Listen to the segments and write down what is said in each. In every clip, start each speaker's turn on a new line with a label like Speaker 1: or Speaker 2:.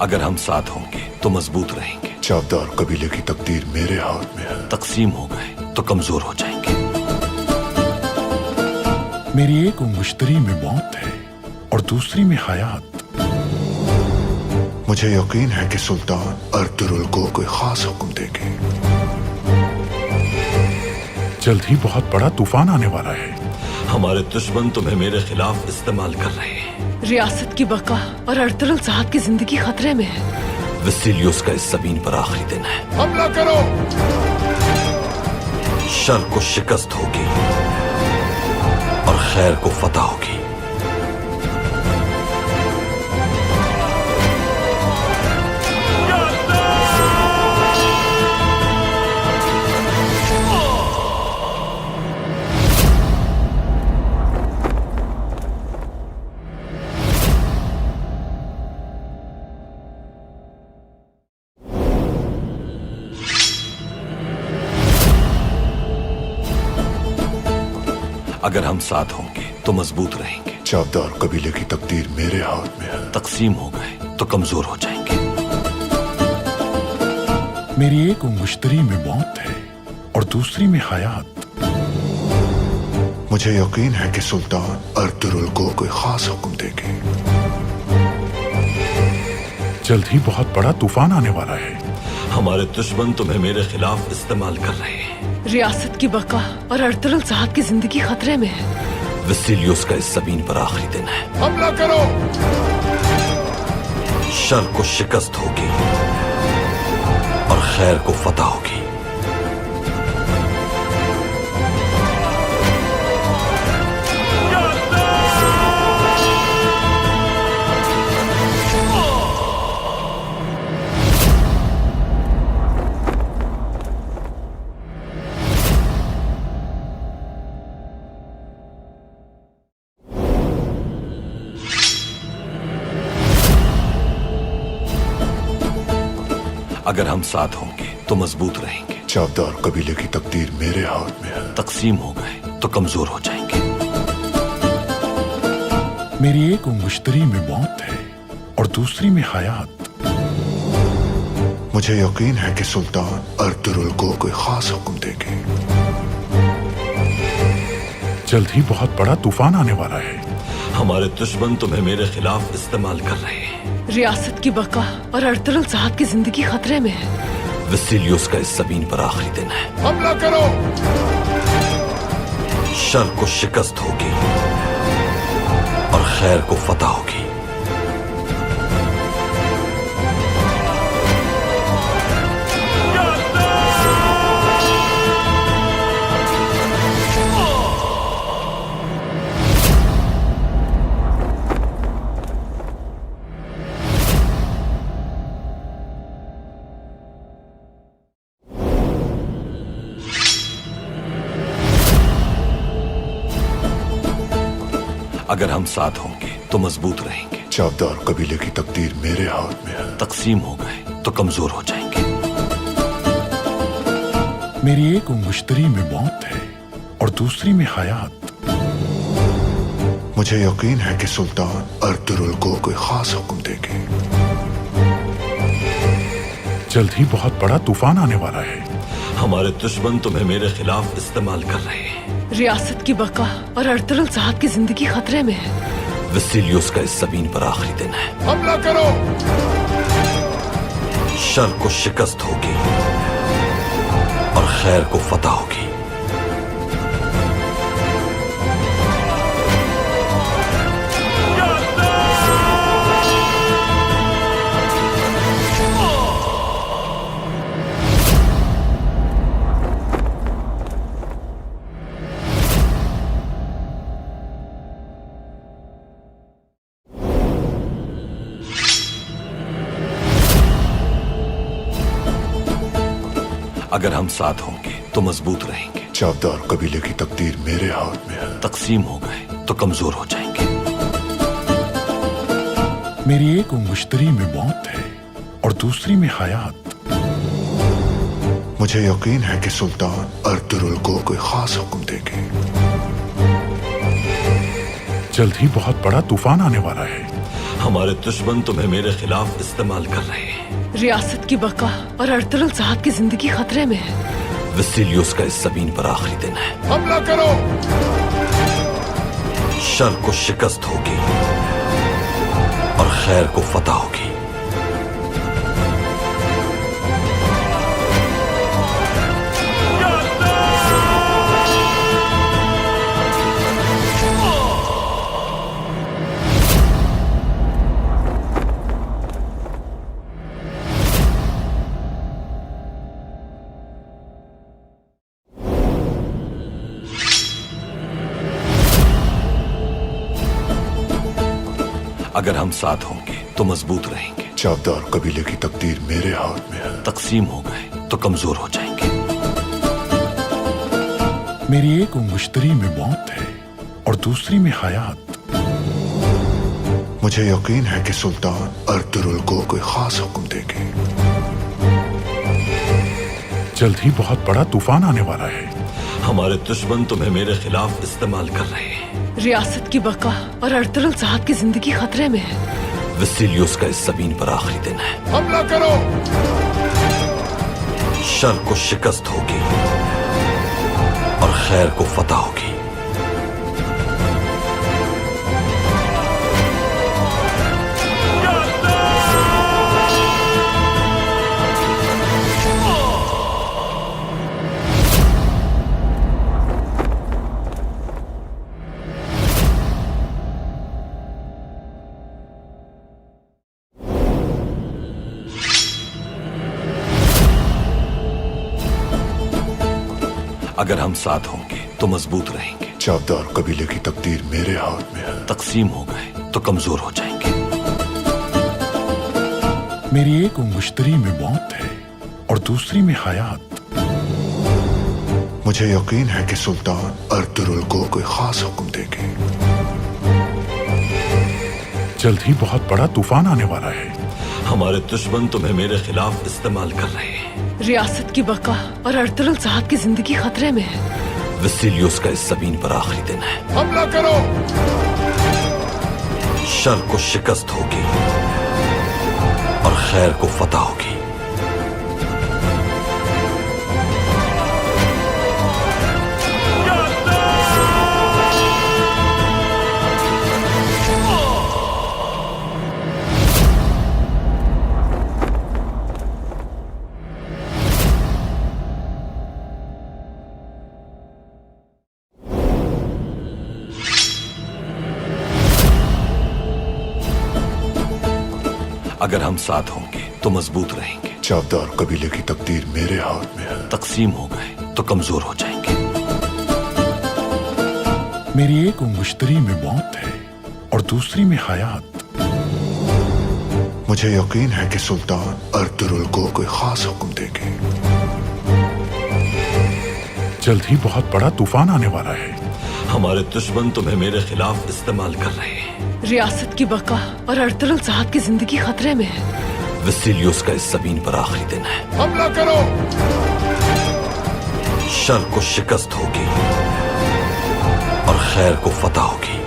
Speaker 1: अगर हम साथ होंगे तो मजबूत रहेंगे।
Speaker 2: चावदार कबीले की तकदीर मेरे हाथ में है।
Speaker 1: तकसीम हो गए तो कमजोर हो जाएंगे।
Speaker 3: मेरी एक मुश्तरी में मौत है और दूसरी में हयात।
Speaker 2: मुझे यकीन है कि सुल्तान अर्तुगरुल को कोई खास हुक्म देंगे।
Speaker 3: जल्द ही बहुत बड़ा तूफान आने वाला है।
Speaker 1: हमारे दुश्मन तुम्हें मेरे खिलाफ इस्तेमाल कर रहे हैं।
Speaker 4: रियासत की बका और अर्तुगरुल साहब की जिंदगी खतरे में है।
Speaker 1: वसीलियोस का इस ज़मीन पर आखिरी दिन है।
Speaker 2: हमला करो।
Speaker 1: शर को शिकस्त होगी और खैर को फतह होगी। अगर हम साथ होंगे तो मजबूत रहेंगे।
Speaker 2: चावदार कबीले की तकदीर मेरे हाथ में है।
Speaker 1: तकसीम हो गए तो कमजोर हो जाएंगे।
Speaker 3: मेरी एक मुश्तरी में मौत है और दूसरी में हयात।
Speaker 2: मुझे यकीन है कि सुल्तान अर्तुगरुल को कोई खास हुक्म देंगे।
Speaker 3: जल्द ही बहुत बड़ा तूफान आने वाला है।
Speaker 1: हमारे दुश्मन तुम्हें मेरे खिलाफ इस्तेमाल कर रहे हैं।
Speaker 4: रियासत की बका और अर्तुगरुल साहब की जिंदगी खतरे में है।
Speaker 1: वसीलियोस का इस ज़मीन पर आखिरी दिन है।
Speaker 2: हमला करो।
Speaker 1: शर को शिकस्त होगी और खैर को फतह होगी। अगर हम साथ होंगे तो मजबूत रहेंगे।
Speaker 2: चावदार कबीले की तकदीर मेरे हाथ में है।
Speaker 1: तकसीम हो गए तो कमजोर हो जाएंगे।
Speaker 3: मेरी एक मुश्तरी में मौत है और दूसरी में हयात।
Speaker 2: मुझे यकीन है कि सुल्तान अर्तुगरुल को कोई खास हुक्म देंगे।
Speaker 3: जल्द ही बहुत बड़ा तूफान आने वाला है।
Speaker 1: हमारे दुश्मन तुम्हें मेरे खिलाफ इस्तेमाल कर रहे हैं।
Speaker 4: रियासत की बका और अर्तुगरुल साहब की जिंदगी खतरे में है।
Speaker 1: वसीलियोस का इस ज़मीन पर आखिरी दिन है।
Speaker 2: हमला करो।
Speaker 1: शर को शिकस्त होगी और खैर को फतह होगी। अगर हम साथ होंगे तो मजबूत रहेंगे।
Speaker 2: चावदार कबीले की तकदीर मेरे हाथ में है।
Speaker 1: तकसीम हो गए तो कमजोर हो जाएंगे।
Speaker 3: मेरी एक मुश्तरी में मौत है और दूसरी में हयात।
Speaker 2: मुझे यकीन है कि सुल्तान अर्तुगरुल को कोई खास हुक्म देंगे।
Speaker 3: जल्द ही बहुत बड़ा तूफान आने वाला है।
Speaker 1: हमारे दुश्मन तुम्हें मेरे खिलाफ इस्तेमाल कर रहे हैं।
Speaker 4: रियासत की बका और अर्तुगरुल साहब की जिंदगी खतरे में है।
Speaker 1: वसीलियोस का इस ज़मीन पर आखिरी दिन है।
Speaker 2: हमला करो।
Speaker 1: शर को शिकस्त होगी और खैर को फतह होगी। अगर हम साथ होंगे तो मजबूत रहेंगे।
Speaker 2: चावदार कबीले की तकदीर मेरे हाथ में है।
Speaker 1: तकसीम हो गए तो कमजोर हो जाएंगे।
Speaker 3: मेरी एक मुश्तरी में मौत है और दूसरी में हयात।
Speaker 2: मुझे यकीन है कि सुल्तान अर्तुगरुल को कोई खास हुक्म देंगे।
Speaker 3: जल्द ही बहुत बड़ा तूफान आने वाला है।
Speaker 1: हमारे दुश्मन तुम्हें मेरे खिलाफ इस्तेमाल कर रहे हैं।
Speaker 4: रियासत की बका और अर्तुगरुल साहब की जिंदगी खतरे में है।
Speaker 1: वसीलियोस का इस जमीन पर आखिरी दिन है।
Speaker 2: हमला करो।
Speaker 1: शर को शिकस्त होगी और खैर को फतह होगी। अगर हम साथ होंगे तो मजबूत रहेंगे।
Speaker 2: चावदार कबीले की तकदीर मेरे हाथ में है।
Speaker 1: तकसीम हो गए तो कमजोर हो जाएंगे।
Speaker 3: मेरी एक मुश्तरी में मौत है और दूसरी में हयात।
Speaker 2: मुझे यकीन है कि सुल्तान अर्तुगरुल को कोई खास हुक्म देंगे।
Speaker 3: जल्द ही बहुत बड़ा तूफान आने वाला है।
Speaker 1: हमारे दुश्मन तुम्हें मेरे खिलाफ इस्तेमाल कर रहे हैं।
Speaker 4: रियासत की बका और अर्तुगरुल साहब की जिंदगी खतरे में है।
Speaker 1: वसीलियोस का इस जमीन पर आखिरी दिन है।
Speaker 2: हमला करो।
Speaker 1: शर को शिकस्त होगी और खैर को फतह होगी। अगर हम साथ होंगे तो मजबूत रहेंगे।
Speaker 2: चावदार कबीले की तकदीर मेरे हाथ में है।
Speaker 1: तकसीम हो गए तो कमजोर हो जाएंगे।
Speaker 3: मेरी एक मुश्तरी में मौत है और दूसरी में हयात।
Speaker 2: मुझे यकीन है कि सुल्तान अर्तुगरुल को कोई खास हुक्म देंगे।
Speaker 3: जल्द ही बहुत बड़ा तूफान आने वाला है।
Speaker 1: हमारे दुश्मन तुम्हें मेरे खिलाफ इस्तेमाल कर रहे हैं।
Speaker 4: रियासत की बका और अर्तुगरुल साहब की जिंदगी खतरे में है।
Speaker 1: वसीलियोस का इस जमीन पर आखिरी दिन है।
Speaker 2: हमला करो।
Speaker 1: शर को शिकस्त होगी और खैर को फतह होगी। अगर हम साथ होंगे तो मजबूत रहेंगे।
Speaker 2: चावदार कबीले की तकदीर मेरे हाथ में है।
Speaker 1: तकसीम हो गए तो कमजोर हो जाएंगे।
Speaker 3: मेरी एक मुश्तरी में मौत है और दूसरी में हयात।
Speaker 2: मुझे यकीन है कि सुल्तान अर्तुगरुल को कोई खास हुक्म देंगे।
Speaker 3: जल्द ही बहुत बड़ा तूफान आने वाला है।
Speaker 1: हमारे दुश्मन तुम्हें मेरे खिलाफ इस्तेमाल कर रहे हैं।
Speaker 4: रियासत की बका और अर्तुगरुल साहब की जिंदगी खतरे में है।
Speaker 1: वसीलियोस का इस जमीन पर आखिरी दिन है।
Speaker 2: हमला करो।
Speaker 1: शर को शिकस्त होगी और खैर को फतह होगी।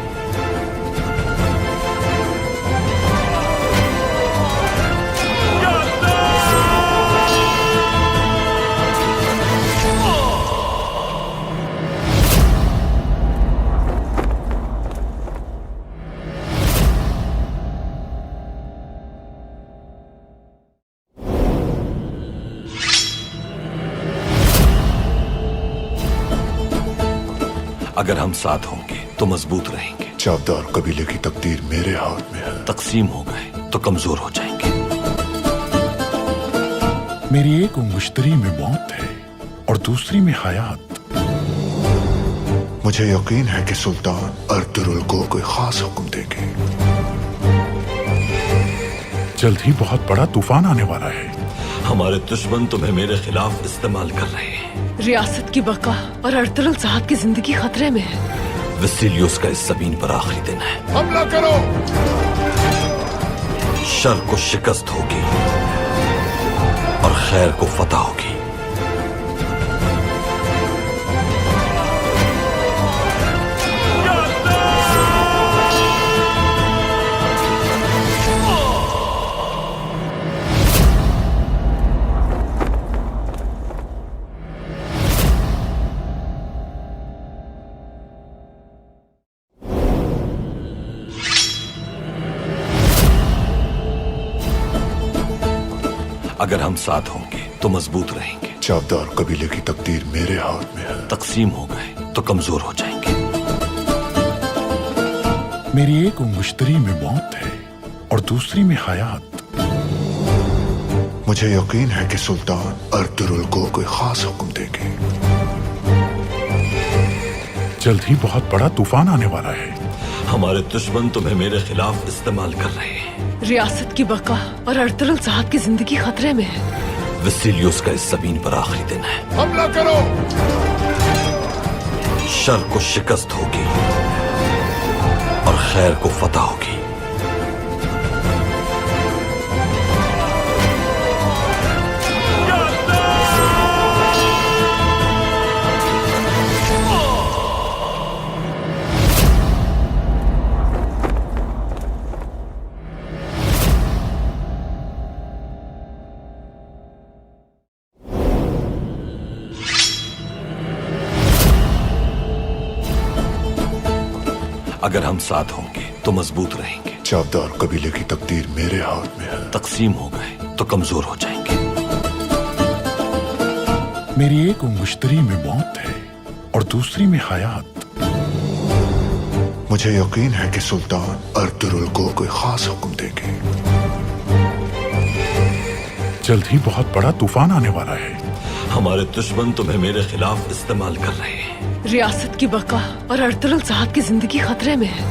Speaker 1: अगर हम साथ होंगे तो मजबूत रहेंगे।
Speaker 2: चावदार कबीले की तकदीर मेरे हाथ में है।
Speaker 1: तकसीम हो गए तो कमजोर हो जाएंगे।
Speaker 3: मेरी एक मुश्तरी में मौत है और दूसरी में हयात।
Speaker 2: मुझे यकीन है कि सुल्तान अर्तुगरुल को कोई खास हुक्म देंगे।
Speaker 3: जल्द ही बहुत बड़ा तूफान आने वाला है।
Speaker 1: हमारे दुश्मन तुम्हें मेरे खिलाफ इस्तेमाल कर रहे हैं।
Speaker 4: रियासत की बका और अर्तुगरुल साहब की जिंदगी खतरे में है।
Speaker 1: वसीलियोस का इस जमीन पर आखिरी दिन है।
Speaker 2: हमला करो।
Speaker 1: शर को शिकस्त होगी और खैर को फतह होगी। अगर हम साथ होंगे तो मजबूत रहेंगे।
Speaker 2: चावदार कबीले की तकदीर मेरे हाथ में है।
Speaker 1: तकसीम हो गए तो कमजोर हो जाएंगे।
Speaker 3: मेरी एक मुश्तरी में मौत है और दूसरी में हयात।
Speaker 2: मुझे यकीन है कि सुल्तान अर्तुरुल को कोई खास हुक्म देंगे।
Speaker 3: जल्द ही बहुत बड़ा तूफान आने वाला है।
Speaker 1: हमारे दुश्मन तुम्हें मेरे खिलाफ इस्तेमाल कर रहे हैं।
Speaker 4: रियासत की बका और अर्तुरुल साहब की जिंदगी खतरे में है।
Speaker 1: वसीलियोस का इस जमीन पर आखिरी दिन है।
Speaker 2: हमला करो।
Speaker 1: शर को शिकस्त होगी और खैर को फतह होगी। अगर हम साथ होंगे तो मजबूत रहेंगे।
Speaker 2: चावदार कबीले की तकदीर मेरे हाथ में है।
Speaker 1: तकसीम हो गए तो कमजोर हो जाएंगे।
Speaker 3: मेरी एक मुश्तरी में मौत है और दूसरी में हयात।
Speaker 2: मुझे यकीन है कि सुल्तान अर्तुरुल को कोई खास हुक्म देंगे।
Speaker 3: जल्द ही बहुत बड़ा तूफान आने वाला है।
Speaker 1: हमारे दुश्मन तुम्हें मेरे खिलाफ इस्तेमाल कर रहे हैं।
Speaker 4: रियासत की बका और अर्तुरुल साहब की जिंदगी खतरे में है।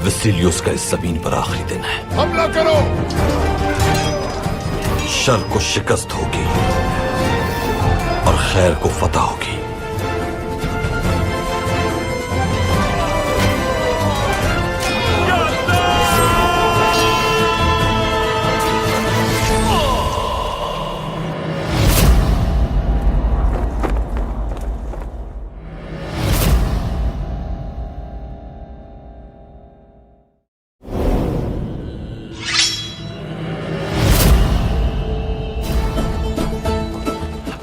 Speaker 1: वसीलियोस का इस जमीन पर आखिरी दिन है।
Speaker 2: हमला करो।
Speaker 1: शर को शिकस्त होगी और खैर को फतह होगी।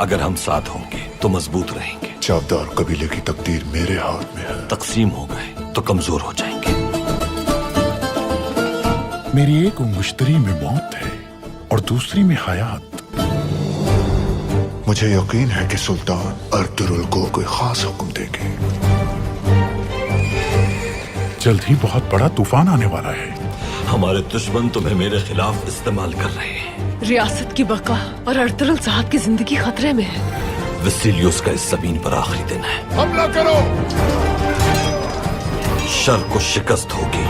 Speaker 1: अगर हम साथ होंगे तो मजबूत रहेंगे।
Speaker 2: चावदार कबीले की तकदीर मेरे हाथ में है।
Speaker 1: तकसीम हो गए तो कमजोर हो जाएंगे।
Speaker 3: मेरी एक मुश्तरी में मौत है और दूसरी में हयात।
Speaker 2: मुझे यकीन है कि सुल्तान अर्तुरुल को कोई खास हुक्म देंगे।
Speaker 3: जल्द ही बहुत बड़ा तूफान आने वाला है।
Speaker 1: हमारे दुश्मन तुम्हें मेरे खिलाफ इस्तेमाल कर रहे हैं।
Speaker 4: रियासत की बका और अर्तुरुल साहब की जिंदगी खतरे में है।
Speaker 1: वसीलियोस का इस जमीन पर आखिरी दिन है।
Speaker 2: हमला करो।
Speaker 1: शर को शिकस्त होगी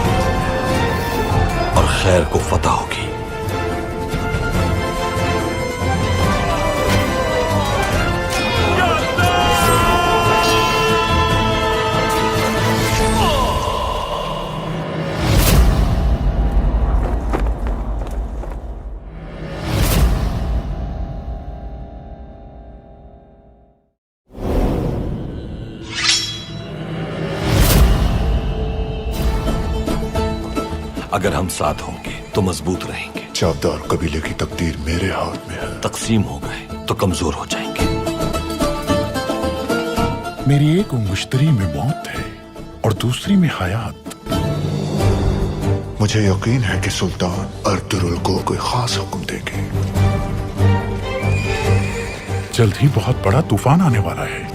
Speaker 1: और खैर को फतह होगी। अगर हम साथ होंगे तो मजबूत रहेंगे।
Speaker 2: चावदार कबीले की तकदीर मेरे हाथ में है।
Speaker 1: तकसीम हो गए तो कमजोर हो जाएंगे।
Speaker 3: मेरी एक मुश्तरी में मौत है और दूसरी में हयात।
Speaker 2: मुझे यकीन है कि सुल्तान अर्तुरुल को कोई खास हुक्म देंगे।
Speaker 3: जल्द ही बहुत बड़ा तूफान आने वाला है।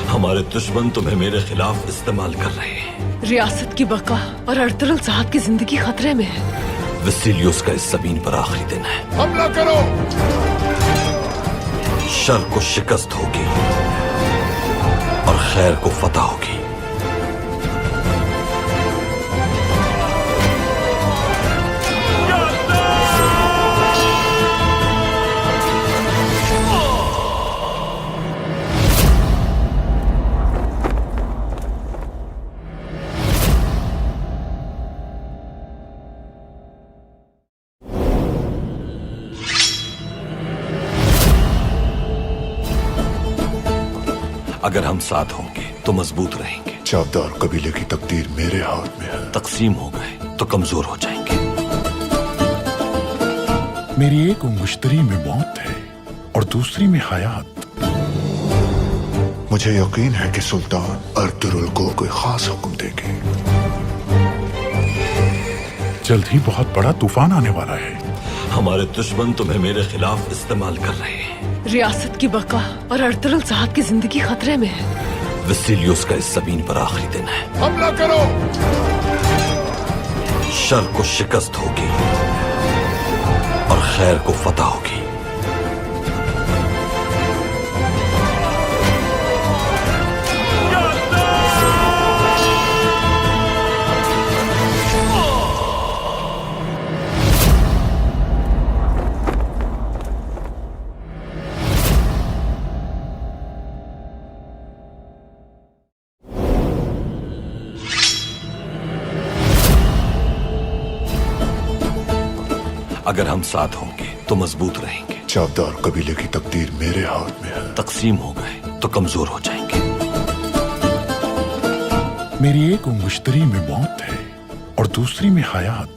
Speaker 1: हमारे दुश्मन तुम्हें मेरे खिलाफ इस्तेमाल कर रहे हैं।
Speaker 4: रियासत की बका और अर्तुरुल साहब की जिंदगी खतरे में है।
Speaker 1: वसीलियोस का इस जमीन पर आखिरी दिन है।
Speaker 2: हमला करो।
Speaker 1: शर को शिकस्त होगी और खैर को फतह होगी। अगर हम साथ होंगे तो मजबूत रहेंगे।
Speaker 2: चावदार कबीले की तकदीर मेरे हाथ में है।
Speaker 1: तकसीम हो गए तो कमजोर हो जाएंगे।
Speaker 3: मेरी एक मुश्तरी में मौत है और दूसरी में हयात।
Speaker 2: मुझे यकीन है कि सुल्तान अर्तुरुल को कोई खास हुक्म देंगे।
Speaker 3: जल्द ही बहुत बड़ा तूफान आने वाला है।
Speaker 1: हमारे दुश्मन तुम्हें मेरे खिलाफ इस्तेमाल कर रहे हैं।
Speaker 4: रियासत की बका और अर्तुगरुल साहब की जिंदगी खतरे में है।
Speaker 1: वसीलियोस का इस ज़मीन पर आखिरी दिन है।
Speaker 2: हमला करो।
Speaker 1: शर को शिकस्त होगी और खैर को फतह होगी। अगर हम साथ होंगे तो मजबूत रहेंगे।
Speaker 2: चावदार कबीले की तकदीर मेरे हाथ में है।
Speaker 1: तकसीम हो गए तो कमजोर हो जाएंगे।
Speaker 3: मेरी एक मुश्तरी में मौत है और दूसरी में हयात।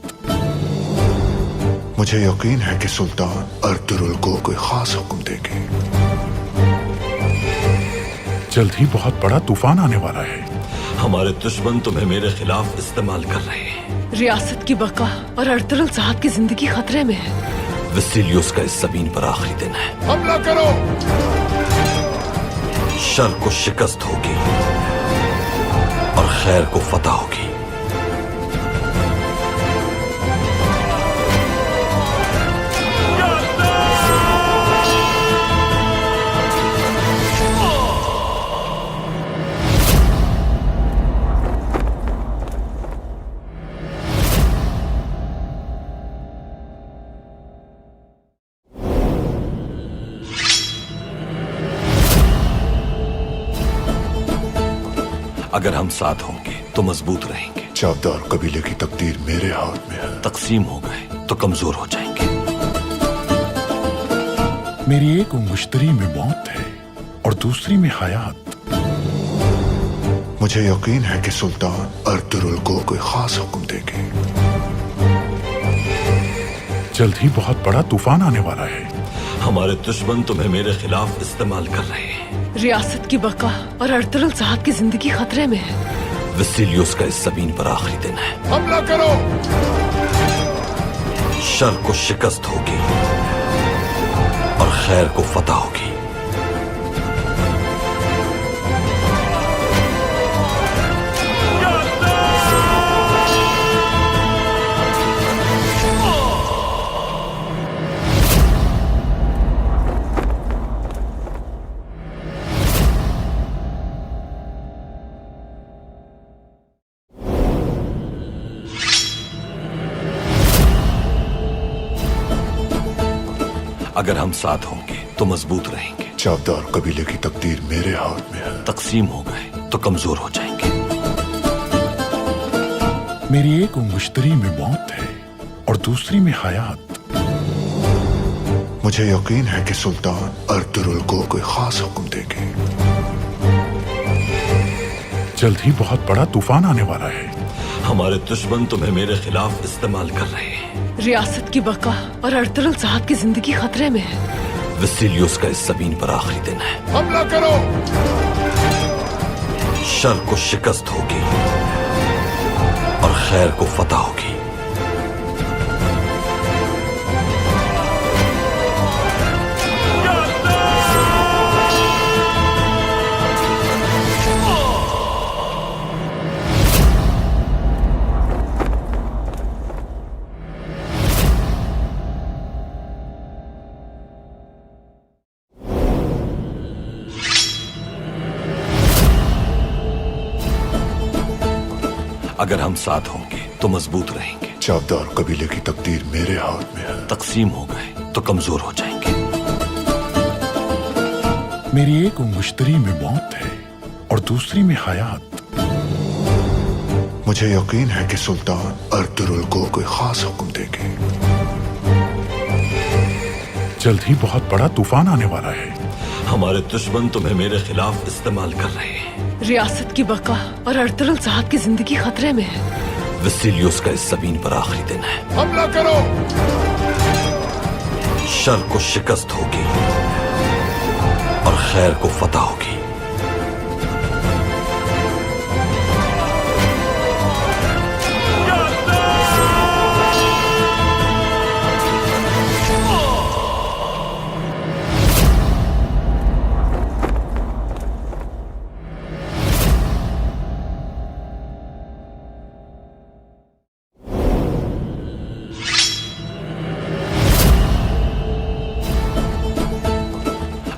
Speaker 2: मुझे यकीन है कि सुल्तान अर्तुगरुल को कोई खास हुक्म देंगे।
Speaker 3: जल्द ही बहुत बड़ा तूफान आने वाला है।
Speaker 1: हमारे दुश्मन तुम्हें मेरे खिलाफ इस्तेमाल कर रहे हैं।
Speaker 4: रियासत की बका और अर्तुगरुल साहब की जिंदगी खतरे में है।
Speaker 1: वसीलियोस का इस ज़मीन पर आखिरी दिन है।
Speaker 2: हमला करो।
Speaker 1: शर को शिकस्त होगी और खैर को फतह होगी। अगर हम साथ होंगे तो मजबूत रहेंगे।
Speaker 2: चावदार कबीले की तकदीर मेरे हाथ में है।
Speaker 1: तकसीम हो गए तो कमजोर हो जाएंगे।
Speaker 3: मेरी एक मुश्तरी में मौत है और दूसरी में हयात।
Speaker 2: मुझे यकीन है कि सुल्तान अर्तुगरुल को कोई खास हुक्म देंगे।
Speaker 3: जल्द ही बहुत बड़ा तूफान आने वाला है।
Speaker 1: हमारे दुश्मन तुम्हें मेरे खिलाफ इस्तेमाल कर रहे हैं।
Speaker 4: रियासत की बका और अर्तुगरुल साहब की जिंदगी खतरे में है।
Speaker 1: वसीलियोस का इस ज़मीन पर आखिरी दिन है।
Speaker 2: हमला करो।
Speaker 1: शर को शिकस्त होगी और खैर को फतह होगी। अगर हम साथ होंगे तो मजबूत रहेंगे।
Speaker 2: चावदार कबीले की तकदीर मेरे हाथ में है।
Speaker 1: तकसीम हो गए तो कमजोर हो जाएंगे।
Speaker 3: मेरी एक मुश्तरी में मौत है और दूसरी में हयात।
Speaker 2: मुझे यकीन है कि सुल्तान अर्तुगरुल को कोई खास हुक्म देंगे।
Speaker 3: जल्द ही बहुत बड़ा तूफान आने वाला है।
Speaker 1: हमारे दुश्मन तुम्हें मेरे खिलाफ इस्तेमाल कर रहे हैं।
Speaker 4: रियासत की बका और अर्तुगरुल साहब की जिंदगी खतरे में है।
Speaker 1: वसीलियोस का इस ज़मीन पर आखिरी दिन है।
Speaker 2: हमला करो।
Speaker 1: शर को शिकस्त होगी और खैर को फतह होगी। अगर हम साथ होंगे तो मजबूत रहेंगे।
Speaker 2: चावदार कबीले की तकदीर मेरे हाथ में है।
Speaker 1: तकसीम हो गए तो कमजोर हो जाएंगे।
Speaker 3: मेरी एक मुश्तरी में मौत है और दूसरी में हयात।
Speaker 2: मुझे यकीन है कि सुल्तान अर्तुगरुल को कोई खास हुक्म देंगे।
Speaker 3: जल्द ही बहुत बड़ा तूफान आने वाला है।
Speaker 1: हमारे दुश्मन तुम्हें मेरे खिलाफ इस्तेमाल कर रहे हैं।
Speaker 4: रियासत की बका और अर्तुगरुल साहब की जिंदगी खतरे में है।
Speaker 1: वसीलियोस का इस ज़मीन पर आखिरी दिन है।
Speaker 2: हमला करो।
Speaker 1: शर को शिकस्त होगी और खैर को फतह होगी।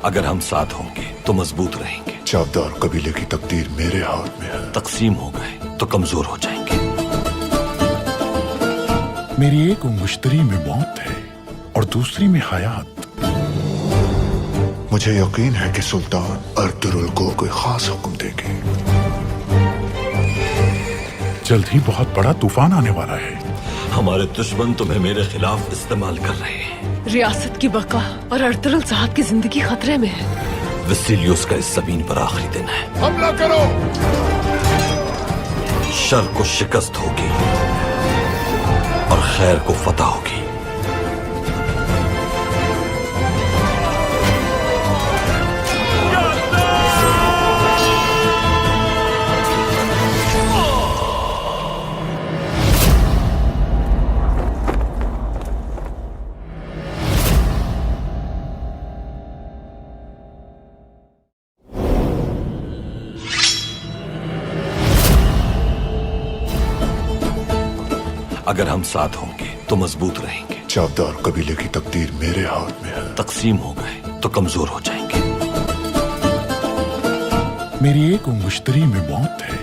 Speaker 1: अगर हम साथ होंगे तो मजबूत रहेंगे।
Speaker 2: चावदार कबीले की तकदीर मेरे हाथ में है।
Speaker 1: तकसीम हो गए तो कमजोर हो जाएंगे।
Speaker 3: मेरी एक मुश्तरी में मौत है और दूसरी में हयात।
Speaker 2: मुझे यकीन है कि सुल्तान अर्तुरुल को कोई खास हुक्म देंगे।
Speaker 3: जल्द ही बहुत बड़ा तूफान आने वाला है।
Speaker 1: हमारे दुश्मन तुम्हें मेरे खिलाफ इस्तेमाल कर रहे हैं।
Speaker 4: रियासत की बका और अर्तुरुल साहब की जिंदगी खतरे में है।
Speaker 1: वसीलियोस का इस जमीन पर आखिरी दिन है।
Speaker 2: हमला करो।
Speaker 1: शर को शिकस्त होगी और खैर को फतह होगी। अगर हम साथ होंगे तो मजबूत रहेंगे।
Speaker 2: चावदार कबीले की तकदीर मेरे हाथ में है।
Speaker 1: तकसीम हो गए तो कमजोर हो जाएंगे।
Speaker 3: मेरी एक मुश्तरी में मौत है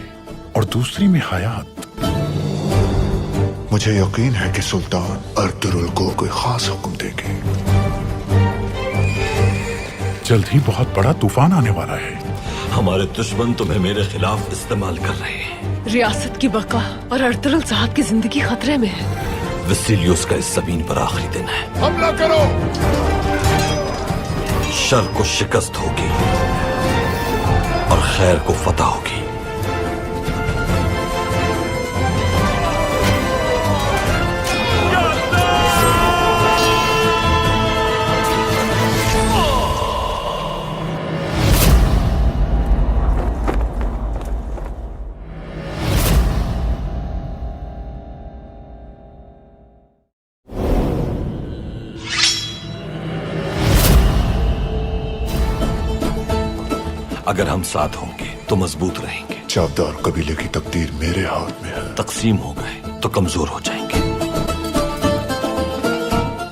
Speaker 3: और दूसरी में हयात।
Speaker 2: मुझे यकीन है कि सुल्तान अर्तुरुल को कोई खास हुक्म देंगे।
Speaker 3: जल्द ही बहुत बड़ा तूफान आने वाला है।
Speaker 1: हमारे दुश्मन तुम्हें मेरे खिलाफ इस्तेमाल कर रहे हैं।
Speaker 4: रियासत की बका और अर्तुरुल साहब की जिंदगी खतरे में है।
Speaker 1: वसीलियोस का इस जमीन पर आखिरी दिन है।
Speaker 2: हमला करो।
Speaker 1: शर को शिकस्त होगी और खैर को फतह होगी। अगर हम साथ होंगे तो मजबूत रहेंगे।
Speaker 2: चावदार कबीले की तकदीर मेरे हाथ में है।
Speaker 1: तकसीम हो गए तो कमजोर हो जाएंगे।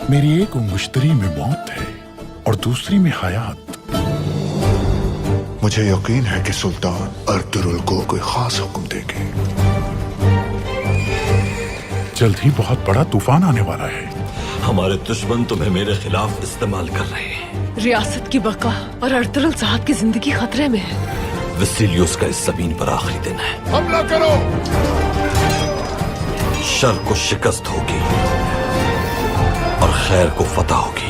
Speaker 3: मेरी एक मुश्तरी में मौत है और दूसरी में हयात।
Speaker 2: मुझे यकीन है कि सुल्तान अर्तुरुल को कोई खास हुक्म देंगे।
Speaker 3: जल्द ही बहुत बड़ा तूफान आने वाला है।
Speaker 1: हमारे दुश्मन तुम्हें मेरे खिलाफ इस्तेमाल कर रहे हैं।
Speaker 4: रियासत की बका और अर्तुरुल साहब की जिंदगी खतरे में है।
Speaker 1: वसीलियोस का इस जमीन पर आखिरी दिन है।
Speaker 2: हमला करो।
Speaker 1: शर को शिकस्त होगी और खैर को फतह होगी।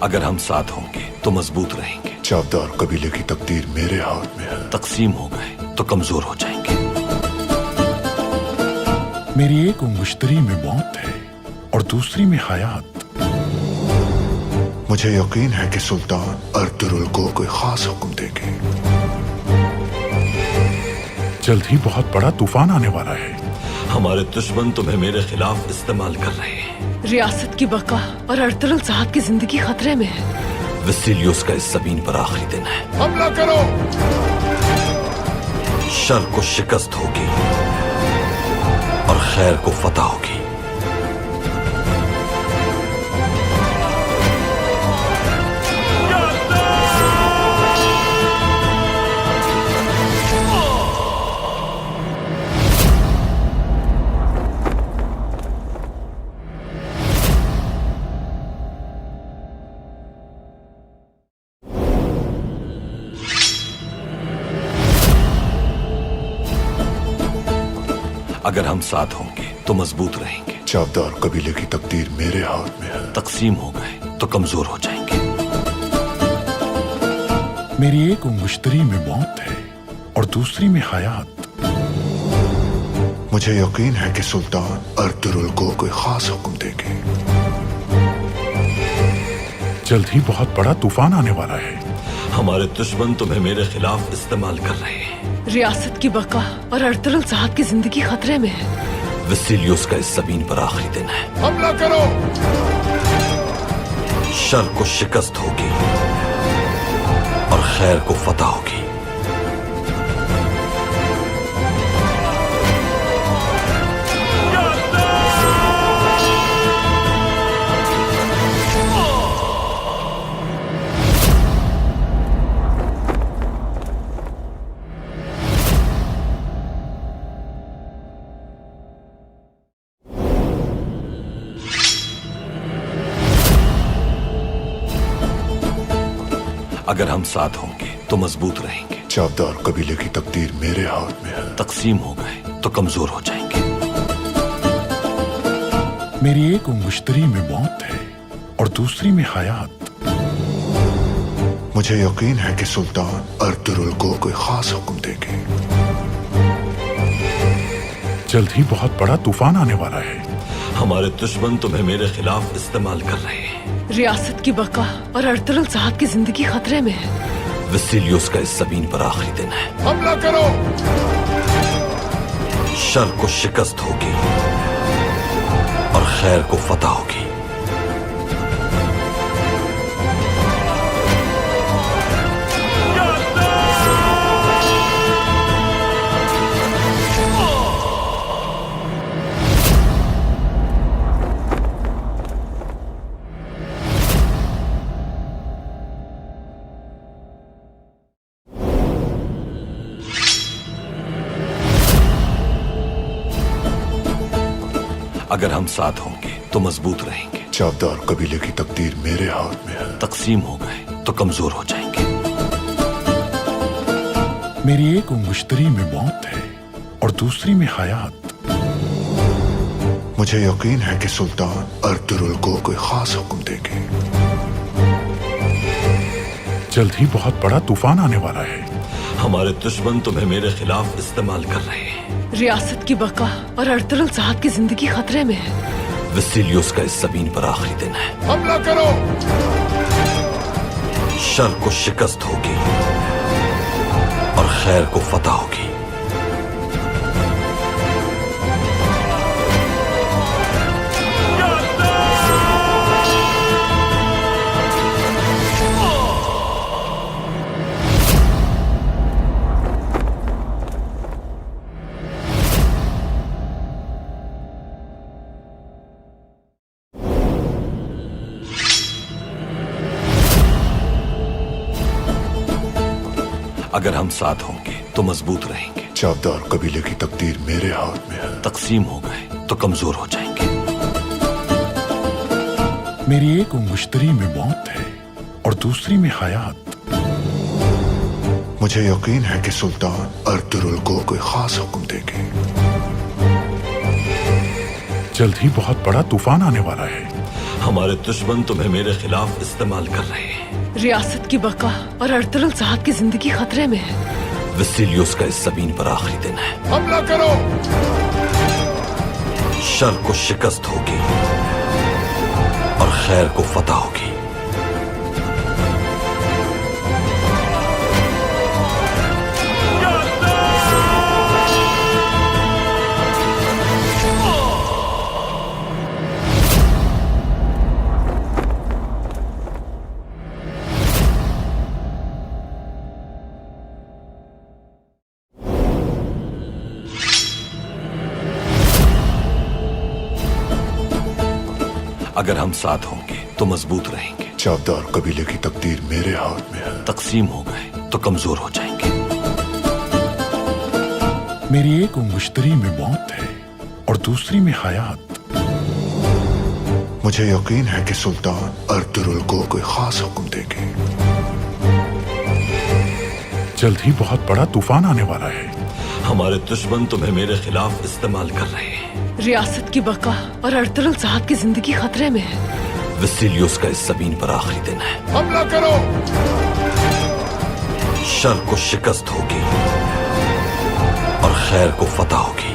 Speaker 1: अगर हम साथ होंगे तो मजबूत रहेंगे।
Speaker 2: चावदार कबीले की तकदीर मेरे हाथ में है।
Speaker 1: तकसीम हो गए तो कमजोर हो जाएंगे।
Speaker 3: मेरी एक मुश्तरी में मौत है और दूसरी में हयात।
Speaker 2: मुझे यकीन है कि सुल्तान अर्तुरुल को कोई खास हुक्म देंगे।
Speaker 3: जल्द ही बहुत बड़ा तूफान आने वाला है।
Speaker 1: हमारे दुश्मन तुम्हें मेरे खिलाफ इस्तेमाल कर रहे हैं।
Speaker 4: रियासत की बका और अर्तुरुल साहब की जिंदगी खतरे में है।
Speaker 1: वसीलियोस का इस जमीन पर आखिरी दिन है।
Speaker 2: हमला करो।
Speaker 1: शर को शिकस्त होगी और खैर को फतह होगी। अगर हम साथ होंगे तो मजबूत रहेंगे।
Speaker 2: चावदार कबीले की तकदीर मेरे हाथ में है।
Speaker 1: तकसीम हो गए तो कमजोर हो जाएंगे।
Speaker 3: मेरी एक मुश्तरी में मौत है और दूसरी में हयात।
Speaker 2: मुझे यकीन है कि सुल्तान अर्तुरुल को कोई खास हुक्म देंगे।
Speaker 3: जल्द ही बहुत बड़ा तूफान आने वाला है।
Speaker 1: हमारे दुश्मन तुम्हें मेरे खिलाफ इस्तेमाल कर रहे हैं।
Speaker 4: रियासत की बका और अर्तुगरुल साहब की जिंदगी खतरे में है।
Speaker 1: वसीलियोस का इस जमीन पर आखिरी दिन है।
Speaker 2: हमला करो।
Speaker 1: शर को शिकस्त होगी और खैर को फतह होगी। अगर हम साथ होंगे तो मजबूत रहेंगे।
Speaker 2: चावदार कबीले की तकदीर मेरे हाथ में है।
Speaker 1: तकसीम हो गए तो कमजोर हो जाएंगे।
Speaker 3: मेरी एक मुश्तरी में मौत है और दूसरी में हयात।
Speaker 2: मुझे यकीन है कि सुल्तान अर्तुगरुल को कोई खास हुक्म देंगे।
Speaker 3: जल्द ही बहुत बड़ा तूफान आने वाला है।
Speaker 1: हमारे दुश्मन तुम्हें मेरे खिलाफ इस्तेमाल कर रहे हैं।
Speaker 4: रियासत की बका और अर्तुगरुल साहब की जिंदगी खतरे में है।
Speaker 1: वसीलियोस का इस जमीन पर आखिरी दिन है।
Speaker 2: हमला करो।
Speaker 1: शर को शिकस्त होगी और खैर को फतह होगी। अगर हम साथ होंगे तो मजबूत रहेंगे।
Speaker 2: चावदार कबीले की तकदीर मेरे हाथ में है।
Speaker 1: तकसीम हो गए तो कमजोर हो जाएंगे।
Speaker 3: मेरी एक मुश्तरी में मौत है और दूसरी में हयात।
Speaker 2: मुझे यकीन है कि सुल्तान अर्तुगरुल को कोई खास हुक्म देंगे।
Speaker 3: जल्द ही बहुत बड़ा तूफान आने वाला है।
Speaker 1: हमारे दुश्मन तुम्हें मेरे खिलाफ इस्तेमाल कर रहे हैं।
Speaker 4: रियासत की बका और अर्तुगरुल साहब की जिंदगी खतरे में है।
Speaker 1: वसीलियोस का इस जमीन पर आखिरी दिन है।
Speaker 2: हमला करो।
Speaker 1: शर को शिकस्त होगी और खैर को फतह होगी। अगर हम साथ होंगे तो मजबूत रहेंगे।
Speaker 2: चावदार कबीले की तकदीर मेरे हाथ में है।
Speaker 1: तकसीम हो गए तो कमजोर हो जाएंगे।
Speaker 3: मेरी एक मुश्तरी में मौत है और दूसरी में हयात।
Speaker 2: मुझे यकीन है कि सुल्तान अर्तुगरुल को कोई खास हुक्म देंगे।
Speaker 3: जल्द ही बहुत बड़ा तूफान आने वाला है।
Speaker 1: हमारे दुश्मन तुम्हें मेरे खिलाफ इस्तेमाल कर रहे हैं।
Speaker 4: रियासत की बका और अर्तुगरुल साहब की जिंदगी खतरे में है।
Speaker 1: वसीलियोस का इस जमीन पर आखिरी दिन है।
Speaker 2: हमला करो।
Speaker 1: शर को शिकस्त होगी और खैर को फतह होगी। अगर हम साथ होंगे तो मजबूत रहेंगे।
Speaker 2: चावदार कबीले की तकदीर मेरे हाथ में है।
Speaker 1: तकसीम हो गए तो कमजोर हो जाएंगे।
Speaker 3: मेरी एक मुश्तरी में मौत है और दूसरी में हयात।
Speaker 2: मुझे यकीन है कि सुल्तान अर्तुगरुल को कोई खास हुक्म देंगे।
Speaker 3: जल्द ही बहुत बड़ा तूफान आने वाला है।
Speaker 1: हमारे दुश्मन तुम्हें मेरे खिलाफ इस्तेमाल कर रहे हैं।
Speaker 4: रियासत की बका और अर्तुगरुल साहब की जिंदगी खतरे में है।
Speaker 1: वसीलियोस का इस जमीन पर आखिरी दिन है।
Speaker 2: हमला करो।
Speaker 1: शर को शिकस्त होगी और खैर को फतह होगी।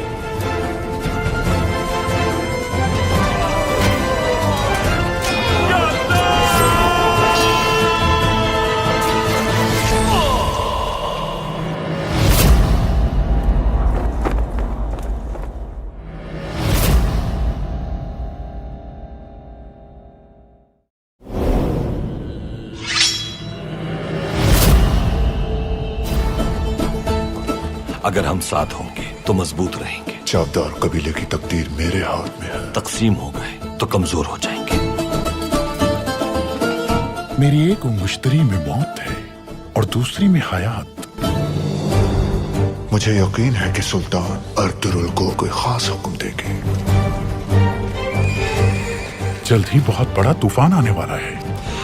Speaker 1: अगर हम साथ होंगे तो मजबूत रहेंगे।
Speaker 2: चावदार कबीले की तकदीर मेरे हाथ में है।
Speaker 1: तकसीम हो गए तो कमजोर हो जाएंगे।
Speaker 3: मेरी एक मुश्तरी में मौत है और दूसरी में हयात।
Speaker 2: मुझे यकीन है कि सुल्तान अर्तुरुल को कोई खास हुक्म देगी।
Speaker 3: जल्द ही बहुत बड़ा तूफान आने वाला है।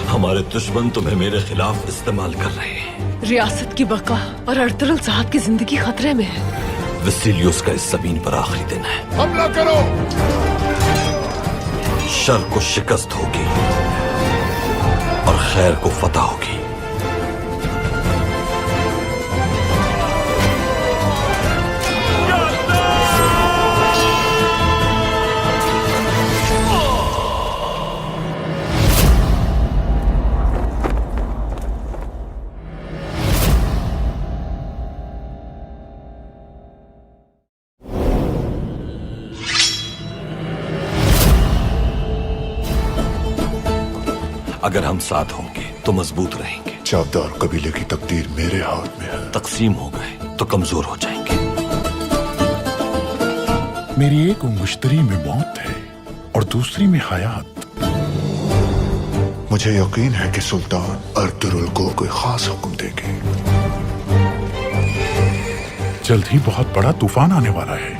Speaker 1: हमारे दुश्मन तुम्हें मेरे खिलाफ इस्तेमाल कर रहे हैं।
Speaker 4: रियासत की बका और अर्तुरुल साहब की जिंदगी खतरे में है।
Speaker 1: वसीलियोस का इस जमीन पर आखिरी दिन है।
Speaker 2: हमला करो।
Speaker 1: शर को शिकस्त होगी और खैर को फतह होगी। अगर हम साथ होंगे तो मजबूत रहेंगे।
Speaker 2: चावदार कबीले की तकदीर मेरे हाथ में है।
Speaker 1: तकसीम हो गए तो कमजोर हो जाएंगे।
Speaker 3: मेरी एक मुश्तरी में मौत है और दूसरी में हयात।
Speaker 2: मुझे यकीन है कि सुल्तान अर्तुरुल को कोई खास हुक्म देगी।
Speaker 3: जल्द ही बहुत बड़ा तूफान आने वाला है।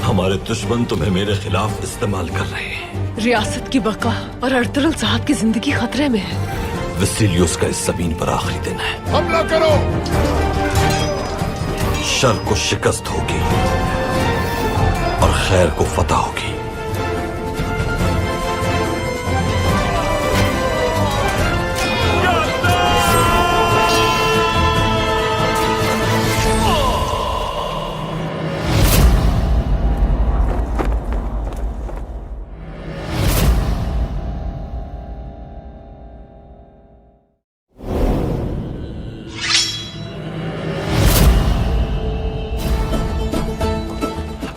Speaker 1: हमारे दुश्मन तुम्हें मेरे खिलाफ इस्तेमाल कर रहे हैं।
Speaker 4: रियासत की बका और अर्तुरुल साहब की जिंदगी खतरे में है।
Speaker 1: वसीलियोस का इस जमीन पर आखिरी दिन है।
Speaker 2: हमला करो।
Speaker 1: शर को शिकस्त होगी और खैर को फतह होगी।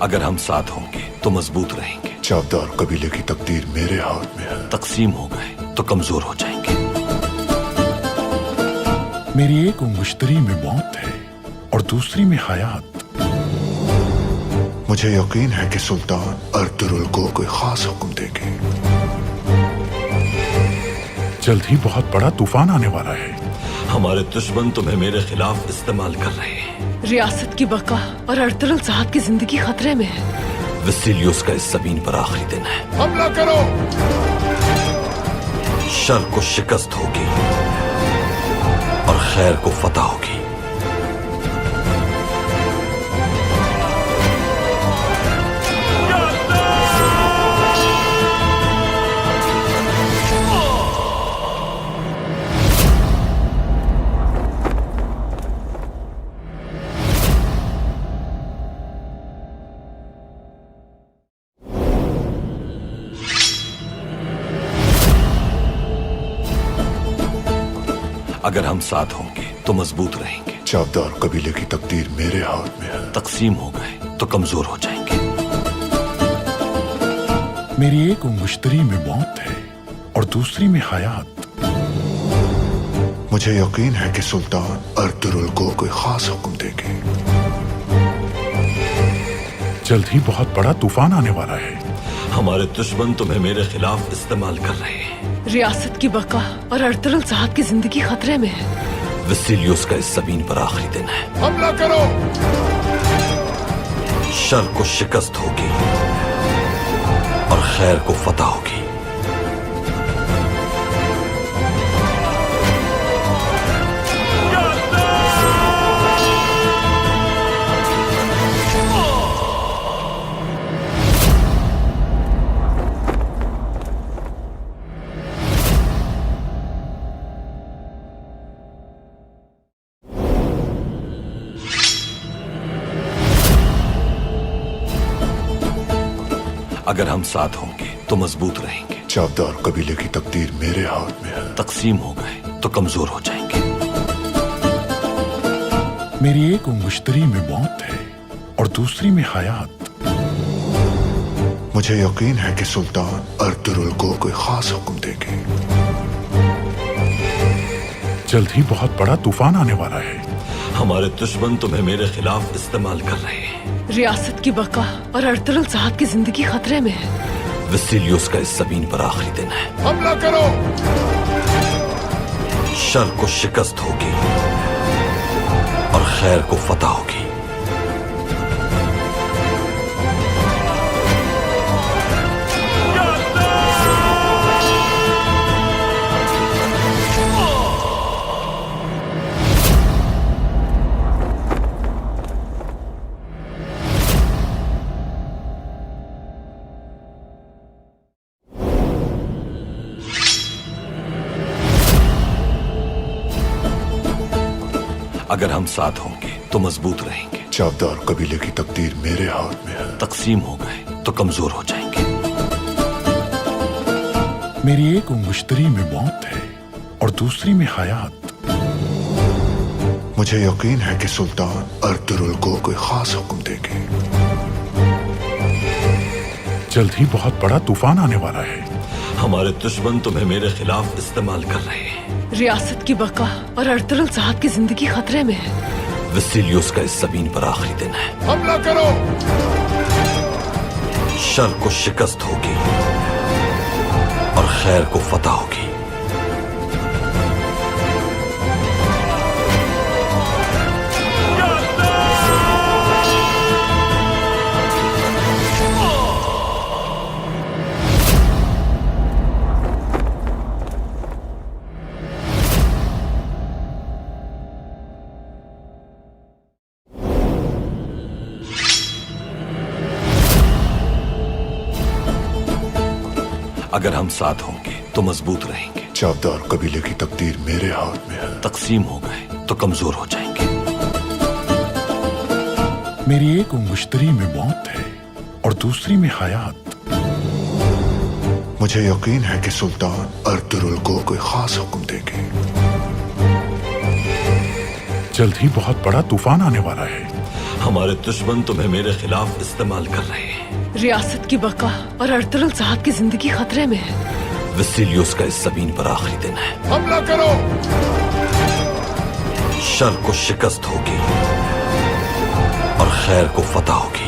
Speaker 1: अगर हम साथ होंगे तो मजबूत रहेंगे।
Speaker 2: चावदार कबीले की तकदीर मेरे हाथ में है।
Speaker 1: तकसीम हो गए तो कमजोर हो जाएंगे।
Speaker 3: मेरी एक मुश्तरी में मौत है और दूसरी में हयात।
Speaker 2: मुझे यकीन है कि सुल्तान अर्तुरुल को कोई खास हुक्म देगी।
Speaker 3: जल्द ही बहुत बड़ा तूफान आने वाला है।
Speaker 1: हमारे दुश्मन तुम्हें मेरे खिलाफ इस्तेमाल कर रहे हैं।
Speaker 4: रियासत की बका और अर्तुरुल साहब की जिंदगी खतरे में है।
Speaker 1: वसीलियोस का इस जमीन पर आखिरी दिन है।
Speaker 2: हमला करो।
Speaker 1: शर को शिकस्त होगी और खैर को फतह होगी। अगर हम साथ होंगे तो मजबूत रहेंगे।
Speaker 2: चावदार कबीले की तकदीर मेरे हाथ में है।
Speaker 1: तकसीम हो गए तो कमजोर हो जाएंगे।
Speaker 3: मेरी एक मुश्तरी में मौत है और दूसरी में हयात।
Speaker 2: मुझे यकीन है कि सुल्तान अर्तुरुल को कोई खास हुक्म देगी।
Speaker 3: जल्द ही बहुत बड़ा तूफान आने वाला है।
Speaker 1: हमारे दुश्मन तुम्हें मेरे खिलाफ इस्तेमाल कर रहे हैं।
Speaker 4: रियासत की बका और अर्तुरुल साहब की जिंदगी खतरे में है।
Speaker 1: वसीलियोस का इस जमीन पर आखिरी दिन है।
Speaker 2: हमला करो।
Speaker 1: शर को शिकस्त होगी और खैर को फतह होगी। अगर हम साथ होंगे तो मजबूत रहेंगे।
Speaker 2: चावदार कबीले की तकदीर मेरे हाथ में है।
Speaker 1: तकसीम हो गए तो कमजोर हो जाएंगे।
Speaker 3: मेरी एक मुश्तरी में मौत है और दूसरी में हयात।
Speaker 2: मुझे यकीन है कि सुल्तान अर्तुरुल को कोई खास हुक्म देगी।
Speaker 3: जल्द ही बहुत बड़ा तूफान आने वाला है।
Speaker 1: हमारे दुश्मन तुम्हें मेरे खिलाफ इस्तेमाल कर रहे हैं।
Speaker 4: रियासत की बका और अर्तुगरुल साहब की जिंदगी खतरे में है।
Speaker 1: वसीलियोस का इस ज़मीन पर आखिरी दिन है।
Speaker 2: हमला करो।
Speaker 1: शर को शिकस्त होगी और खैर को फतह होगी। अगर हम साथ होंगे तो मजबूत रहेंगे।
Speaker 2: चावदार कबीले की तकदीर मेरे हाथ में है।
Speaker 1: तकसीम हो गए तो कमजोर हो जाएंगे।
Speaker 3: मेरी एक मुश्तरी में मौत है और दूसरी में हयात।
Speaker 2: मुझे यकीन है कि सुल्तान अर्तुगरुल को कोई खास हुक्म देंगे।
Speaker 3: जल्द ही बहुत बड़ा तूफान आने वाला है।
Speaker 1: हमारे दुश्मन तुम्हें मेरे खिलाफ इस्तेमाल कर रहे हैं।
Speaker 4: रियासत की बका और अर्तुगरुल साहब की जिंदगी खतरे में है।
Speaker 1: वसीलियोस का इस ज़मीन पर आखिरी दिन है।
Speaker 2: हमला करो।
Speaker 1: शर को शिकस्त होगी और खैर को फतह होगी। अगर हम साथ होंगे तो मजबूत रहेंगे।
Speaker 2: चावदार कबीले की तकदीर मेरे हाथ में है।
Speaker 1: तकसीम हो गए तो कमजोर हो जाएंगे।
Speaker 3: मेरी एक मुश्तरी में मौत है और दूसरी में हयात।
Speaker 2: मुझे यकीन है कि सुल्तान अर्तुगरुल को कोई खास हुक्म देंगे।
Speaker 3: जल्द ही बहुत बड़ा तूफान आने वाला है।
Speaker 1: हमारे दुश्मन तुम्हें मेरे खिलाफ इस्तेमाल कर रहे हैं।
Speaker 4: रियासत की बका और अर्तुगरुल साहब की जिंदगी खतरे में है।
Speaker 1: वसीलियोस का इस ज़मीन पर आखिरी दिन है।
Speaker 2: हमला करो।
Speaker 1: शर को शिकस्त होगी और खैर को फतह होगी।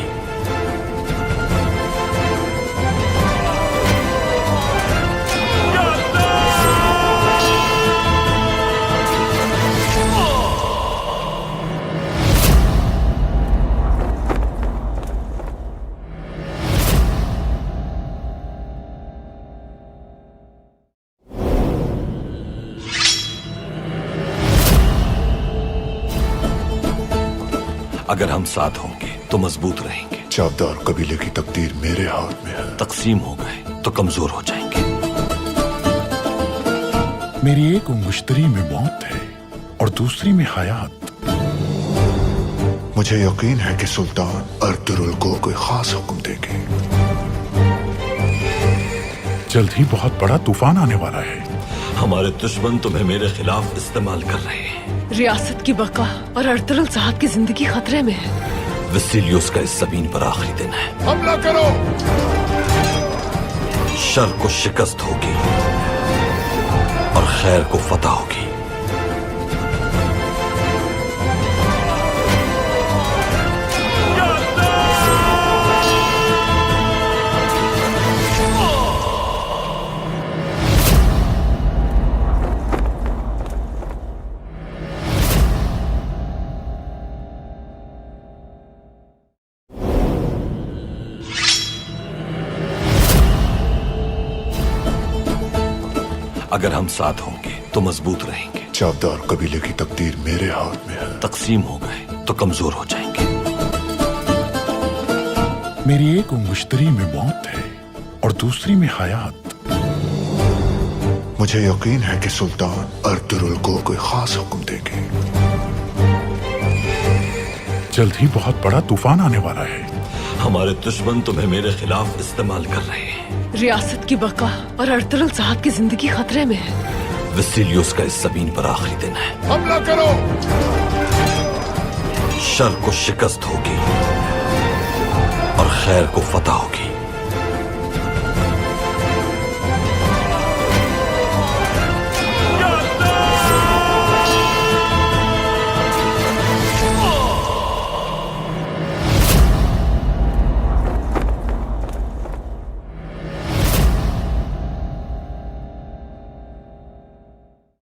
Speaker 1: अगर हम साथ होंगे तो मजबूत रहेंगे।
Speaker 2: चावदार कबीले की तकदीर मेरे हाथ में है।
Speaker 1: तकसीम हो गए तो कमजोर हो जाएंगे।
Speaker 3: मेरी एक मुश्तरी में मौत है और दूसरी में हयात।
Speaker 2: मुझे यकीन है कि सुल्तान अर्तुगरुल को कोई खास हुक्म देंगे।
Speaker 3: जल्द ही बहुत बड़ा तूफान आने वाला है।
Speaker 1: हमारे दुश्मन तुम्हें मेरे खिलाफ इस्तेमाल कर रहे हैं।
Speaker 4: रियासत की बका और अर्तुगरुल साहब की जिंदगी खतरे में है।
Speaker 1: वसीलियोस का इस ज़मीन पर आखिरी दिन है।
Speaker 2: हमला करो।
Speaker 1: शर को शिकस्त होगी और खैर को फतह होगी। अगर हम साथ होंगे तो मजबूत रहेंगे।
Speaker 2: चावदार कबीले की तकदीर मेरे हाथ में है।
Speaker 1: तकसीम हो गए तो कमजोर हो जाएंगे।
Speaker 3: मेरी एक मुश्तरी में मौत है और दूसरी में हयात।
Speaker 2: मुझे यकीन है कि सुल्तान अर्तुगरुल को कोई खास हुक्म देंगे।
Speaker 3: जल्द ही बहुत बड़ा तूफान आने वाला है।
Speaker 1: हमारे दुश्मन तुम्हें मेरे खिलाफ इस्तेमाल कर रहे हैं।
Speaker 4: रियासत की बका और अर्तुगरुल साहब की जिंदगी खतरे में है।
Speaker 1: वसीलियोस का इस ज़मीन पर आखिरी दिन है।
Speaker 2: हमला करो।
Speaker 1: शर को शिकस्त होगी और खैर को फतह होगी।